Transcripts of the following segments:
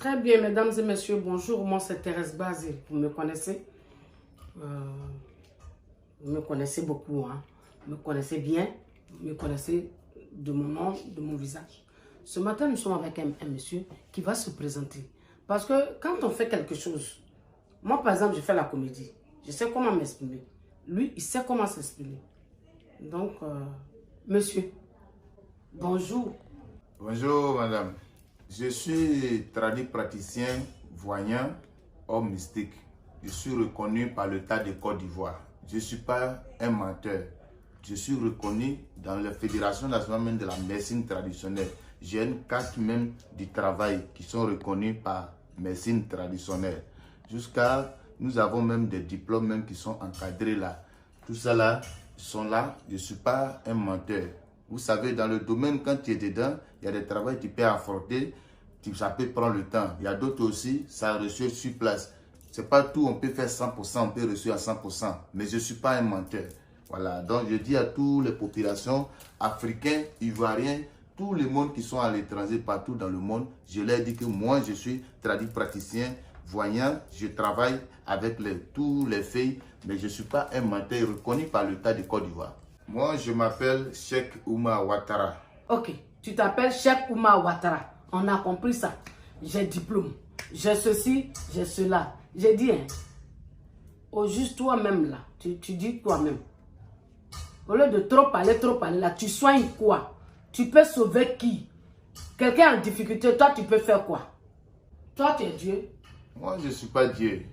Très bien, mesdames et messieurs, bonjour. Moi, c'est Thérèse Bazé. Vous me connaissez? Vous me connaissez beaucoup, hein? Vous me connaissez bien. Vous me connaissez de mon nom, de mon visage. Ce matin, nous sommes avec un monsieur qui va se présenter. Parce que quand on fait quelque chose, moi, par exemple, je fais la comédie. Je sais comment m'exprimer. Lui, il sait comment s'exprimer. Donc, monsieur, bonjour. Bonjour, madame. Je suis praticien, voyant, homme mystique. Je suis reconnu par l'État de Côte d'Ivoire. Je ne suis pas un menteur. Je suis reconnu dans la Fédération nationale de la médecine traditionnelle. J'ai une carte même du travail qui sont reconnus par médecine traditionnelle. Jusqu'à, nous avons même des diplômes même qui sont encadrés là. Tout ça là, sont là. Je ne suis pas un menteur. Vous savez, dans le domaine, quand tu es dedans, il y a des travaux que tu peux affronter, ça peut prendre le temps. Il y a d'autres aussi, ça reçoit sur place. Ce n'est pas tout, on peut faire 100%, on peut reçoit à 100%. Mais je ne suis pas un menteur. Voilà, donc je dis à toutes les populations africaines, ivoiriens, tous les mondes qui sont à l'étranger, partout dans le monde, je leur dis que moi, je suis praticien, voyant, je travaille avec tous les filles, mais je ne suis pas un menteur reconnu par l'État de Côte d'Ivoire. Moi, je m'appelle Cheikh Oumar Ouattara. Ok, tu t'appelles Cheikh Oumar Ouattara. On a compris ça. J'ai diplôme. J'ai ceci, j'ai cela. J'ai dit, hein, au juste toi-même là, tu dis toi-même. Au lieu de trop parler là, tu soignes quoi? Tu peux sauver qui? Quelqu'un en difficulté, toi, tu peux faire quoi? Toi, tu es Dieu. Moi, je ne suis pas Dieu.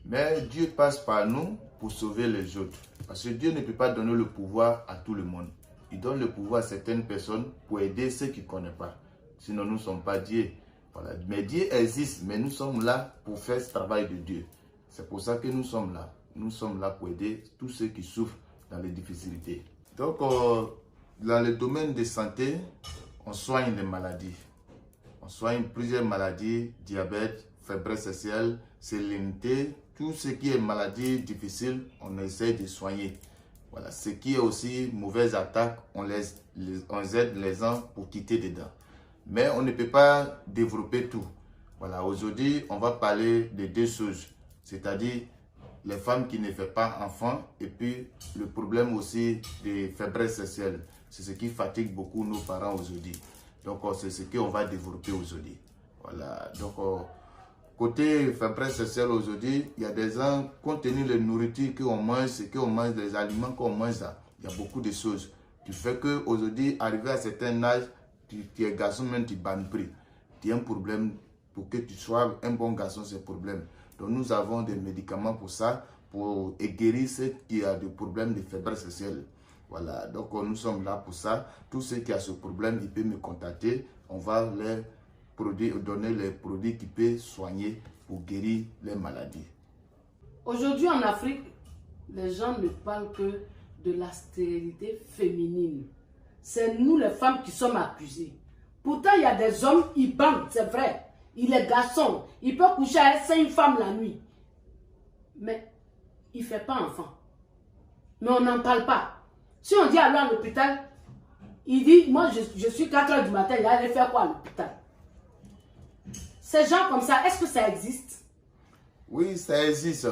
Mais Dieu passe par nous pour sauver les autres. Parce que Dieu ne peut pas donner le pouvoir à tout le monde. Il donne le pouvoir à certaines personnes pour aider ceux qui ne connaissent pas. Sinon, nous ne sommes pas Dieu. Voilà. Mais Dieu existe, mais nous sommes là pour faire ce travail de Dieu. C'est pour ça que nous sommes là. Nous sommes là pour aider tous ceux qui souffrent dans les difficultés. Donc, dans le domaine de santé, on soigne les maladies. On soigne plusieurs maladies, diabète, faiblesse sexuelle, sérénité, tout ce qui est maladie difficile, on essaie de soigner. Voilà, ce qui est aussi mauvaise attaque, on aide les gens pour quitter dedans. Mais on ne peut pas développer tout. Voilà, aujourd'hui, on va parler de deux choses, c'est-à-dire les femmes qui ne font pas enfant et puis le problème aussi des faiblesses sexuelles. C'est ce qui fatigue beaucoup nos parents aujourd'hui. Donc, c'est ce qu'on va développer aujourd'hui. Voilà, donc, côté faiblesse sexuelle aujourd'hui, il y a des gens, compte tenu de la nourriture qu'on mange, les aliments qu'on mange, il y a beaucoup de choses. Tu fais qu'aujourd'hui, arrivé à un certain âge, tu es garçon, même tu bannes pris. Tu as un problème pour que tu sois un bon garçon, c'est un problème. Donc nous avons des médicaments pour ça, pour guérir ceux qui ont des problèmes de faiblesse sexuelle. Voilà, donc nous sommes là pour ça. Tous ceux qui ont ce problème, ils peuvent me contacter. On va leur donner les produits qui peuvent soigner pour guérir les maladies. Aujourd'hui en Afrique, les gens ne parlent que de la stérilité féminine. C'est nous les femmes qui sommes accusées. Pourtant, il y a des hommes, ils bandent, c'est vrai. Il est garçon, il peut coucher avec 5 femmes la nuit. Mais il ne fait pas enfant. Mais on n'en parle pas. Si on dit alors à l'hôpital, il dit, moi je suis 4 h du matin, il allait faire quoi à l'hôpital? Ces gens comme ça, est-ce que ça existe? Oui, ça existe.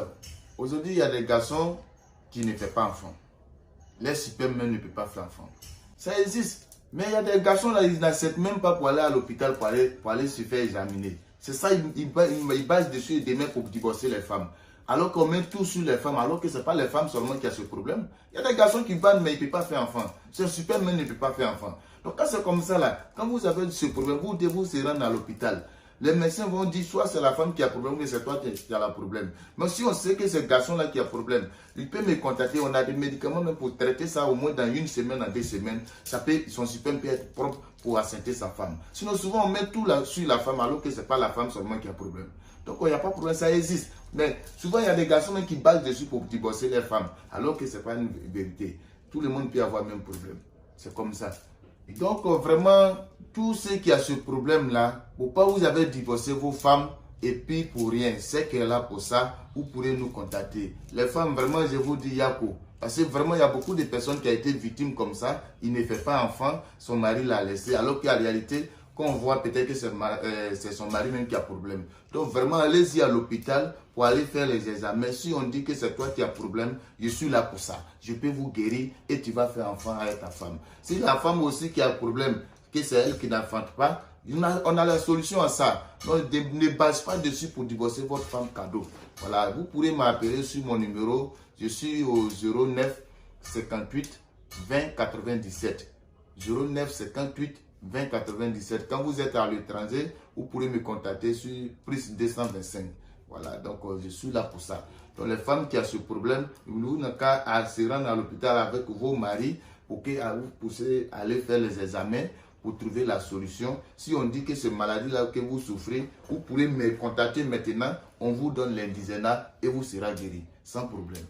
Aujourd'hui, il y a des garçons qui ne font pas enfant. Les supermen ne peuvent pas faire enfant. Ça existe. Mais il y a des garçons là, ils n'acceptent même pas pour aller à l'hôpital, pour aller se faire examiner. C'est ça, ils basent dessus des mecs pour divorcer les femmes. Alors qu'on met tout sur les femmes, alors que ce n'est pas les femmes seulement qui ont ce problème. Il y a des garçons qui bandent, mais ils ne peuvent pas faire enfant. Ce superman ne peut pas faire enfant. Donc quand c'est comme ça là, quand vous avez ce problème, vous devez vous rendre à l'hôpital. Les médecins vont dire soit c'est la femme qui a problème, ou c'est toi qui as le problème. Mais si on sait que c'est ce garçon-là qui a problème, il peut me contacter. On a des médicaments même pour traiter ça au moins dans 1 semaine à 2 semaines. Son sperme peut être propre pour assenter sa femme. Sinon, souvent, on met tout sur la femme alors que ce n'est pas la femme seulement qui a problème. Donc, il n'y a pas de problème, ça existe. Mais souvent, il y a des garçons même qui basent dessus pour divorcer les femmes alors que ce n'est pas une vérité. Tout le monde peut avoir le même problème. C'est comme ça. Et donc, vraiment, tous ceux qui ont ce problème-là, pour pas vous avez divorcé vos femmes et puis pour rien, c'est qu'elle est là pour ça, vous pourrez nous contacter. Les femmes, vraiment, je vous dis Yako. Parce que vraiment, il y a beaucoup de personnes qui ont été victimes comme ça. Il ne fait pas enfant, son mari l'a laissé. Alors qu'en réalité, qu'on voit peut-être que c'est son mari même qui a problème. Donc vraiment, allez-y à l'hôpital pour aller faire les examens. Si on dit que c'est toi qui as problème, je suis là pour ça. Je peux vous guérir et tu vas faire enfant avec ta femme. Si la femme aussi qui a problème, que c'est elle qui n'enfante pas, on a la solution à ça. Donc ne base pas dessus pour divorcer votre femme cadeau. Voilà, vous pourrez m'appeler sur mon numéro. Je suis au 09 58 20 97. 09 58 20 97. Quand vous êtes à l'étranger, vous pourrez me contacter sur plus 225. Voilà, donc je suis là pour ça. Donc les femmes qui ont ce problème, vous n'avez qu'à se rendre à l'hôpital avec vos maris pour que vous puissiez aller faire les examens pour trouver la solution. Si on dit que cette maladie-là que vous souffrez, vous pourrez me contacter maintenant. On vous donne l'indisénat et vous serez guéri sans problème.